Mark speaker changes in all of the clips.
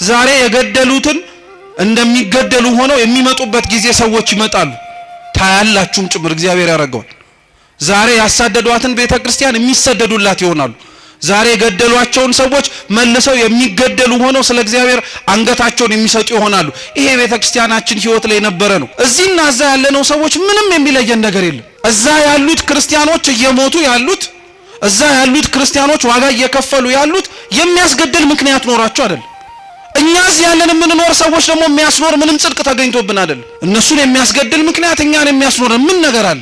Speaker 1: ዛሬ የገደሉትን እንደሚገደሉ ሆነው የሚመጡበት ጊዜ ሰዎች ይመጣሉ። ታያላችሁም ጭምር እግዚአብሔር ያረጋዋል። ዛሬ ያሳደዷትን ቤተክርስቲያን የሚሰደዱላት ይሆናሉ። ዛሬ የገደሏቸውን ሰዎች መልሰው የሚገደሉ ሆነው ስለ እግዚአብሔር አንገታቸውን የሚሰጡ ይሆናሉ። ይሄ ቤተክርስቲያናችን ህይወት ላይ ነበረ ነው። እዚህና እዛ ያለነው ሰዎች ምንም የሚለየን ነገር የለም። እዛ ያሉት ክርስቲያኖች እየሞቱ ያሉት፣ እዛ ያሉት ክርስቲያኖች ዋጋ እየከፈሉ ያሉት የሚያስገድል ምክንያት ኖራቸው አይደለም። እኛ እዚህ ያለን የምንኖር ሰዎች ደግሞ የሚያስኖር ምንም ጽድቅ ተገኝቶብን አይደለም። እነሱን የሚያስገድል ምክንያት እኛን የሚያስኖር ምን ነገር አለ?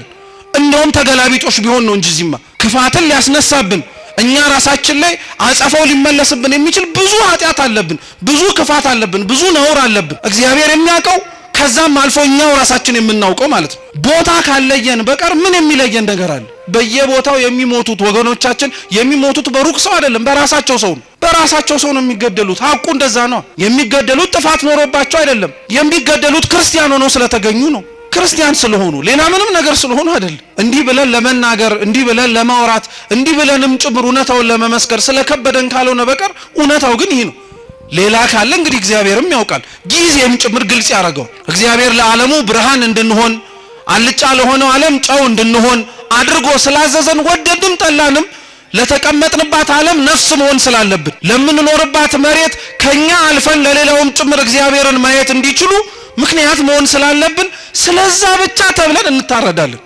Speaker 1: እንደውም ተገላቢጦሽ ቢሆን ነው እንጂ እዚህማ ክፋትን ሊያስነሳብን እኛ ራሳችን ላይ አጸፋው ሊመለስብን የሚችል ብዙ ኃጢአት አለብን፣ ብዙ ክፋት አለብን፣ ብዙ ነውር አለብን። እግዚአብሔር የሚያውቀው ከዛም አልፎ እኛው ራሳችን የምናውቀው ማለት ነው። ቦታ ካለየን በቀር ምን የሚለየን ነገር አለ? በየቦታው የሚሞቱት ወገኖቻችን የሚሞቱት በሩቅ ሰው አይደለም፣ በራሳቸው ሰው ነው። በራሳቸው ሰው ነው የሚገደሉት። ሐቁ እንደዛ ነው። የሚገደሉት ጥፋት ኖሮባቸው አይደለም። የሚገደሉት ክርስቲያን ሆነው ስለተገኙ ነው። ክርስቲያን ስለሆኑ ሌላ ምንም ነገር ስለሆኑ አይደለም። እንዲህ ብለን ለመናገር እንዲህ ብለን ለማውራት እንዲህ ብለንም ጭምር እውነታውን ለመመስከር ስለከበደን ካልሆነ በቀር እውነታው ግን ይሄ ነው። ሌላ ካለ እንግዲህ እግዚአብሔርም ያውቃል፣ ጊዜም ጭምር ግልጽ ያደርገው። እግዚአብሔር ለዓለሙ ብርሃን እንድንሆን አልጫ ለሆነው ዓለም ጨው እንድንሆን አድርጎ ስላዘዘን ወደድንም ጠላንም ለተቀመጥንባት ዓለም ነፍስ መሆን ስላለብን ለምንኖርባት መሬት ከኛ አልፈን ለሌላውም ጭምር እግዚአብሔርን ማየት እንዲችሉ ምክንያት መሆን ስላለብን ስለዛ ብቻ ተብለን እንታረዳለን።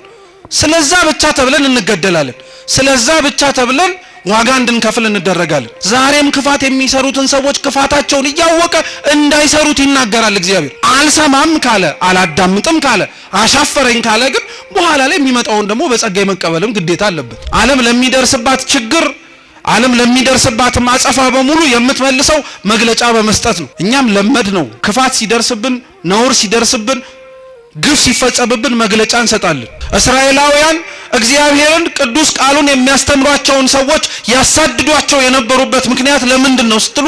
Speaker 1: ስለዛ ብቻ ተብለን እንገደላለን። ስለዛ ብቻ ተብለን ዋጋ እንድንከፍል እንደረጋለን። ዛሬም ክፋት የሚሰሩትን ሰዎች ክፋታቸውን እያወቀ እንዳይሰሩት ይናገራል እግዚአብሔር። አልሰማም ካለ አላዳምጥም ካለ አሻፈረኝ ካለ ግን በኋላ ላይ የሚመጣውን ደግሞ በጸጋ መቀበልም ግዴታ አለበት። ዓለም ለሚደርስባት ችግር ዓለም ለሚደርስባት ማጸፋ በሙሉ የምትመልሰው መግለጫ በመስጠት ነው። እኛም ለመድ ነው። ክፋት ሲደርስብን፣ ነውር ሲደርስብን፣ ግፍ ሲፈጸምብን መግለጫ እንሰጣለን። እስራኤላውያን እግዚአብሔርን ቅዱስ ቃሉን የሚያስተምሯቸውን ሰዎች ያሳድዷቸው የነበሩበት ምክንያት ለምንድን ነው ስትሉ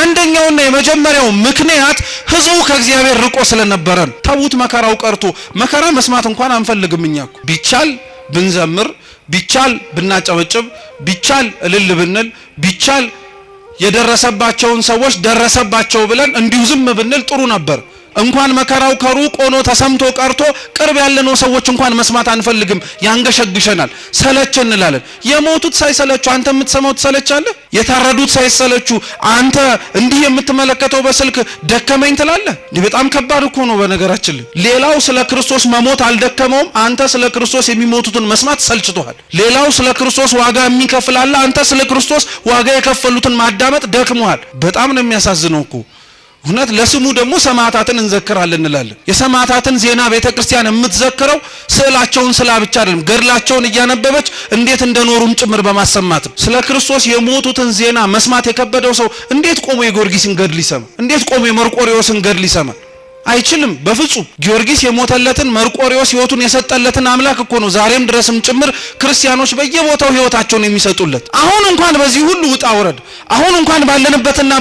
Speaker 1: አንደኛውና የመጀመሪያው ምክንያት ህዝቡ ከእግዚአብሔር ርቆ ስለነበረ ነው። ተውት መከራው ቀርቶ መከራ መስማት እንኳን አንፈልግም። እኛ እኮ ቢቻል ብንዘምር፣ ቢቻል ብናጨበጭብ፣ ቢቻል እልል ብንል፣ ቢቻል የደረሰባቸውን ሰዎች ደረሰባቸው ብለን እንዲሁ ዝም ብንል ጥሩ ነበር። እንኳን መከራው ከሩቅ ሆኖ ተሰምቶ ቀርቶ ቅርብ ያለነው ሰዎች እንኳን መስማት አንፈልግም፣ ያንገሸግሸናል፣ ሰለቸን እንላለን። የሞቱት ሳይሰለቹ አንተ የምትሰማው ትሰለቻለህ? የታረዱት ሳይሰለቹ አንተ እንዲህ የምትመለከተው በስልክ ደከመኝ ትላለህ? በጣም ከባድ እኮ ነው። በነገራችን ላይ ሌላው ስለ ክርስቶስ መሞት አልደከመውም፣ አንተ ስለ ክርስቶስ የሚሞቱትን መስማት ሰልችቶሃል። ሌላው ስለ ክርስቶስ ዋጋ የሚከፍል አለ፣ አንተ ስለ ክርስቶስ ዋጋ የከፈሉትን ማዳመጥ ደክሞሃል። በጣም ነው የሚያሳዝነው እኮ እውነት። ለስሙ ደግሞ ሰማዕታትን እንዘክራለን እንላለን። የሰማዕታትን ዜና ቤተክርስቲያን የምትዘክረው ስዕላቸውን ስላ ብቻ አይደለም፣ ገድላቸውን እያነበበች እንዴት እንደኖሩም ጭምር በማሰማት ነው። ስለ ክርስቶስ የሞቱትን ዜና መስማት የከበደው ሰው እንዴት ቆሞ የጊዮርጊስን ገድል ይሰማ? እንዴት ቆሞ የመርቆሬዎስን ገድል ይሰማ? አይችልም በፍጹም። ጊዮርጊስ የሞተለትን መርቆሬዎስ ሕይወቱን የሰጠለትን አምላክ እኮ ነው ዛሬም ድረስም ጭምር ክርስቲያኖች በየቦታው ሕይወታቸውን የሚሰጡለት። አሁን እንኳን በዚህ ሁሉ ውጣ ውረድ፣ አሁን እንኳን ባለንበትና